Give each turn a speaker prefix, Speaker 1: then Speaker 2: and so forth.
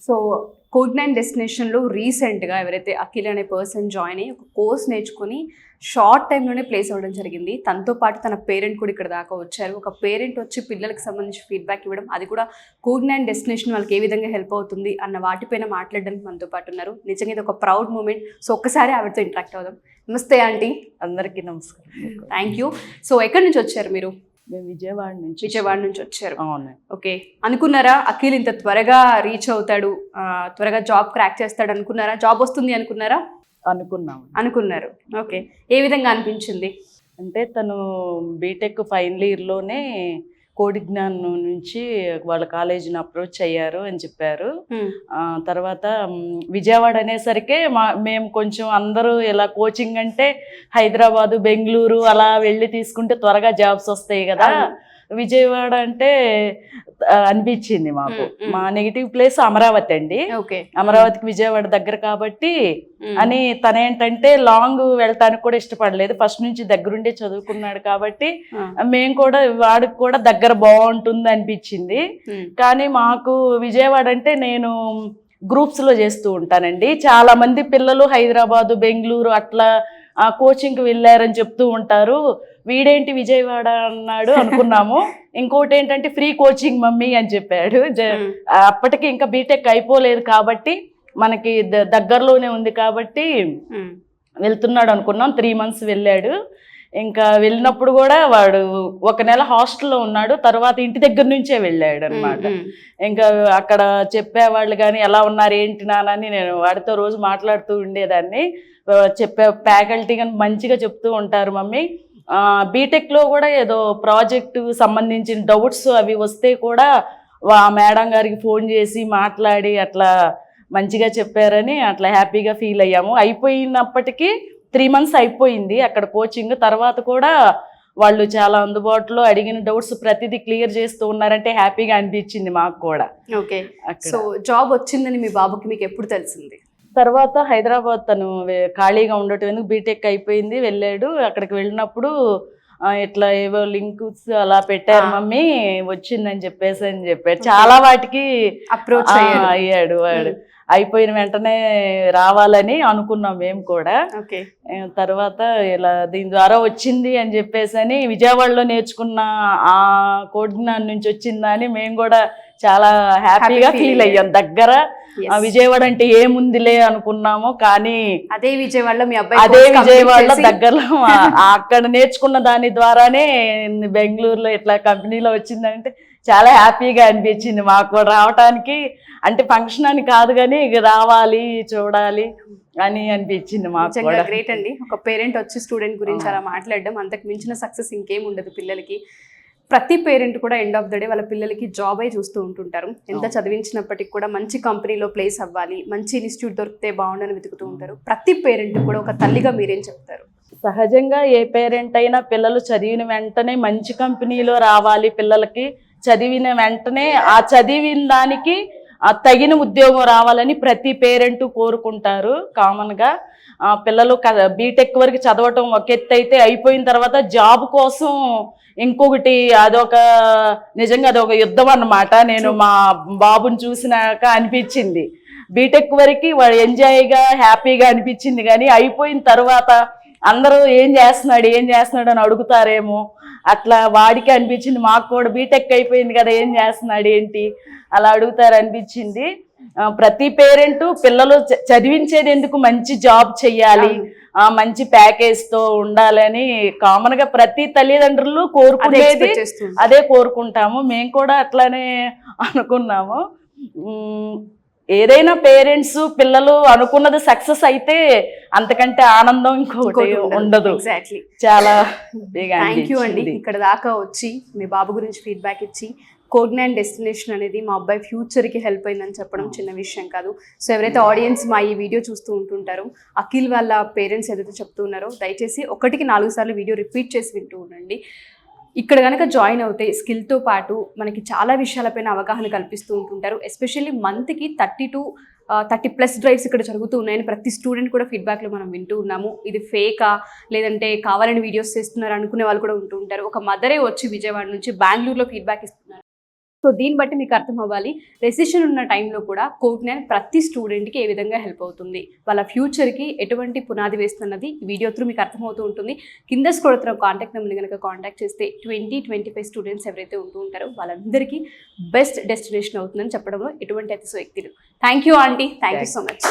Speaker 1: So కోడ్9 డెస్టినేషన్లో రీసెంట్గా ఎవరైతే అఖిల్ అనే పర్సన్ జాయిన్ అయ్యి ఒక కోర్స్ నేర్చుకుని షార్ట్ టైంలోనే ప్లేస్ అవ్వడం జరిగింది. తనతో పాటు తన పేరెంట్ కూడా ఇక్కడ దాకా వచ్చారు. ఒక పేరెంట్ వచ్చి పిల్లలకు సంబంధించి ఫీడ్బ్యాక్ ఇవ్వడం, అది కూడా కోడ్9 డెస్టినేషన్ వాళ్ళకి ఏ విధంగా హెల్ప్ అవుతుంది అన్న వాటిపైన మాట్లాడడానికి మనతో పాటు ఉన్నారు. నిజంగా ఇది ఒక ప్రౌడ్ మూమెంట్. సో ఒక్కసారి ఆవిడతో ఇంటరాక్ట్ అవుదాం. నమస్తే ఆంటీ.
Speaker 2: అందరికీ నమస్కారం.
Speaker 1: Thank you. సో ఎక్కడి నుంచి వచ్చారు మీరు?
Speaker 2: మేము విజయవాడ నుంచి
Speaker 1: వచ్చారు.
Speaker 2: అవును.
Speaker 1: ఓకే, అనుకున్నారా అఖిల్ ఇంత త్వరగా రీచ్ అవుతాడు, త్వరగా జాబ్ క్రాక్ చేస్తాడు అనుకున్నారా? జాబ్ వస్తుంది అనుకున్నారా? అనుకున్నారు. ఓకే, ఏ విధంగా అనిపించింది?
Speaker 2: అంటే తను బీటెక్ ఫైనల్ ఇయర్లోనే కోడిజ్ఞాన్ నుంచి వాళ్ళ కాలేజీని అప్రోచ్ అయ్యారు అని చెప్పారు. తర్వాత విజయవాడ అనేసరికి మేము కొంచెం అందరూ ఇలా కోచింగ్ అంటే హైదరాబాదు, బెంగళూరు అలా వెళ్ళి తీసుకుంటే త్వరగా జాబ్స్ వస్తాయి కదా, విజయవాడ అంటే అనిపించింది మాకు. మా నెగిటివ్ ప్లేస్ అమరావతి అండి. అమరావతికి విజయవాడ దగ్గర కాబట్టి అని తనేంటంటే లాంగ్ వెళ్ళటానికి కూడా ఇష్టపడలేదు. ఫస్ట్ నుంచి దగ్గరుండే చదువుకున్నాడు కాబట్టి మేము కూడా వాడికి కూడా దగ్గర బాగుంటుంది అనిపించింది. కానీ మాకు విజయవాడ అంటే నేను గ్రూప్స్ లో చేస్తూ ఉంటానండి. చాలా మంది పిల్లలు హైదరాబాదు, బెంగళూరు అట్లా కోచింగ్కి వెళ్ళారని చెప్తూ ఉంటారు. వీడేంటి విజయవాడ అన్నాడు అనుకున్నాము. ఇంకోటి ఏంటంటే ఫ్రీ కోచింగ్ మమ్మీ అని చెప్పాడు. అప్పటికి ఇంకా బీటెక్ అయిపోలేదు కాబట్టి మనకి దగ్గరలోనే ఉంది కాబట్టి వెళ్తున్నాడు అనుకున్నాం. 3 months వెళ్ళాడు. ఇంకా వెళ్ళినప్పుడు కూడా వాడు 1 నెల హాస్టల్లో ఉన్నాడు. తర్వాత ఇంటి దగ్గర నుంచే వెళ్ళాడు అనమాట. ఇంకా అక్కడ చెప్పేవాళ్ళు కానీ ఎలా ఉన్నారు ఏంటి నానని నేను వాడితో రోజు మాట్లాడుతూ ఉండేదాన్ని. చెప్పే ఫ్యాకల్టీ కానీ మంచిగా చెప్తూ ఉంటారు మమ్మీ. బీటెక్లో కూడా ఏదో ప్రాజెక్టు సంబంధించిన డౌట్స్ అవి వస్తే కూడా మేడం గారికి ఫోన్ చేసి మాట్లాడి అట్లా మంచిగా చెప్పారని అట్లా హ్యాపీగా ఫీల్ అయ్యాము. అయిపోయినప్పటికీ 3 months అయిపోయింది అక్కడ కోచింగ్. తర్వాత కూడా వాళ్ళు చాలా అందుబాటులో అడిగిన డౌట్స్ ప్రతిదీ క్లియర్ చేస్తూ ఉన్నారంటే హ్యాపీగా అనిపించింది మాకు కూడా.
Speaker 1: ఓకే, సో జాబ్ వచ్చిందని మీ బాబుకి మీకు ఎప్పుడు తెలిసింది?
Speaker 2: తర్వాత హైదరాబాద్ తను ఖాళీగా ఉండటం ఎందుకు బీటెక్ అయిపోయింది వెళ్ళాడు. అక్కడికి వెళ్ళినప్పుడు ఇట్లా ఏవో లింక్స్ అలా పెట్టారు మమ్మీ వచ్చిందని చెప్పాడు. చాలా వాటికి
Speaker 1: అప్రోచ్
Speaker 2: అయ్యాడు వాడు. అయిపోయిన వెంటనే రావాలని అనుకున్నాం మేము కూడా. తర్వాత ఇలా దీని ద్వారా వచ్చింది అని చెప్పేసి విజయవాడలో నేర్చుకున్న ఆ కోడిజ్ఞాన్ నుంచి వచ్చిందని మేము కూడా చాలా హ్యాపీగా ఫీల్ అయ్యాం. దగ్గర విజయవాడ అంటే ఏముందిలే అనుకున్నాము, కానీ
Speaker 1: అదే విజయవాడలో
Speaker 2: దగ్గరలో అక్కడ నేర్చుకున్న దాని ద్వారానే బెంగళూరులో ఇట్లా కంపెనీలో వచ్చిందంటే చాలా హ్యాపీగా అనిపించింది మాకు కూడా రావటానికి. అంటే ఫంక్షన్ అని కాదు కానీ రావాలి చూడాలి అని అనిపించింది మాకు కూడా.
Speaker 1: గ్రేట్ అండి, ఒక పేరెంట్ వచ్చి స్టూడెంట్ గురించి అలా మాట్లాడడం. అంతకు మించిన సక్సెస్ ఇంకేం ఉండదు పిల్లలకి. ప్రతి పేరెంట్ కూడా ఎండ్ ఆఫ్ ద డే వాళ్ళ పిల్లలకి జాబ్ అయి చూస్తూ ఉంటుంటారు. ఎంత చదివించినప్పటికీ కూడా మంచి కంపెనీలో ప్లేస్ అవ్వాలి, మంచి ఇన్స్టిట్యూట్ దొరికితే బాగుండని వెతుకుతూ ఉంటారు. ప్రతి పేరెంట్ కూడా ఒక తల్లిగా మీరేం చెప్తారు?
Speaker 2: సహజంగా ఏ పేరెంట్ అయినా పిల్లలు చదివిన వెంటనే మంచి కంపెనీలో రావాలి, పిల్లలకి చదివిన వెంటనే ఆ చదివిన దానికి తగిన ఉద్యోగం రావాలని ప్రతి పేరెంట్ కోరుకుంటారు కామన్గా. పిల్లలు బీటెక్ వరకు చదవటం ఒక ఎత్తు అయితే అయిపోయిన తర్వాత జాబ్ కోసం ఇంకొకటి నిజంగా అదొక యుద్ధం అన్నమాట. నేను మా బాబుని చూసినాక అనిపించింది బీటెక్ వరకు వాడు ఎంజాయ్గా హ్యాపీగా అనిపించింది, కానీ అయిపోయిన తర్వాత అందరూ ఏం చేస్తున్నాడు అని అడుగుతారేమో అట్లా వాడికి అనిపించింది. మాకు కూడా బీటెక్ అయిపోయింది కదా ఏం చేస్తున్నాడు ఏంటి అలా అడుగుతారు అనిపించింది. ప్రతి పేరెంట్ పిల్లలు చదివించేది ఎందుకు మంచి జాబ్ చెయ్యాలి, మంచి ప్యాకేజ్తో ఉండాలని కామన్గా ప్రతి తల్లిదండ్రులు కోరుకునేది అదే కోరుకుంటాము. మేము కూడా అట్లానే అనుకున్నాము. ఏదైనా పేరెంట్స్ పిల్లలు అనుకున్నది సక్సెస్ అయితే అంతకంటే ఆనందం ఇంకొకటి ఉండదు. చాలా
Speaker 1: థ్యాంక్ యూ అండి, ఇక్కడ దాకా వచ్చి మీ బాబు గురించి ఫీడ్బ్యాక్ ఇచ్చి కోడ్9 డెస్టినేషన్ అనేది మా అబ్బాయి ఫ్యూచర్కి హెల్ప్ అయిందని చెప్పడం చిన్న విషయం కాదు. సో ఎవరైతే ఆడియన్స్ మా ఈ వీడియో చూస్తూ ఉంటుంటారో అఖిల్ వాళ్ళ పేరెంట్స్ ఏదైతే చెప్తూ ఉన్నారో దయచేసి 1కి 4 సార్లు వీడియో రిపీట్ చేసి వింటూ ఉండండి. ఇక్కడ కనుక జాయిన్ అవుతే స్కిల్తో పాటు మనకి చాలా విషయాలపైన అవగాహన కల్పిస్తూ ఉంటుంటారు. ఎస్పెషల్లీ మంత్కి 30+ డ్రైవ్స్ ఇక్కడ జరుగుతూ ఉన్నాయని ప్రతి స్టూడెంట్ కూడా ఫీడ్బ్యాక్లో మనం వింటూ ఉన్నాము. ఇది ఫేకా లేదంటే కావాలని వీడియోస్ చేస్తున్నారు అనుకునే వాళ్ళు కూడా ఉంటూ ఉంటారు. ఒక మదరే వచ్చి విజయవాడ నుంచి బెంగళూరులో ఫీడ్బ్యాక్ ఇస్తున్నారు. సో దీన్ని బట్టి మీకు అర్థం అవ్వాలి రెసిషన్ ఉన్న టైంలో కూడా కోగ్నాన్ ప్రతి స్టూడెంట్కి ఏ విధంగా హెల్ప్ అవుతుంది, వాళ్ళ ఫ్యూచర్కి ఎటువంటి పునాది వేస్తున్నది ఈ వీడియో త్రూ మీకు అర్థమవుతూ ఉంటుంది. కింద స్క్రోల్ అవుతున్న కాంటాక్ట్ నెంబర్ని కనుక కాంటాక్ట్ చేస్తే 20-25 స్టూడెంట్స్ ఎవరైతే ఉంటూ ఉంటారో వాళ్ళందరికీ బెస్ట్ డెస్టినేషన్ అవుతుందని చెప్పడంలో ఎటువంటి అతిశయోక్తి లేదు. Thank you aunty, thank you so much.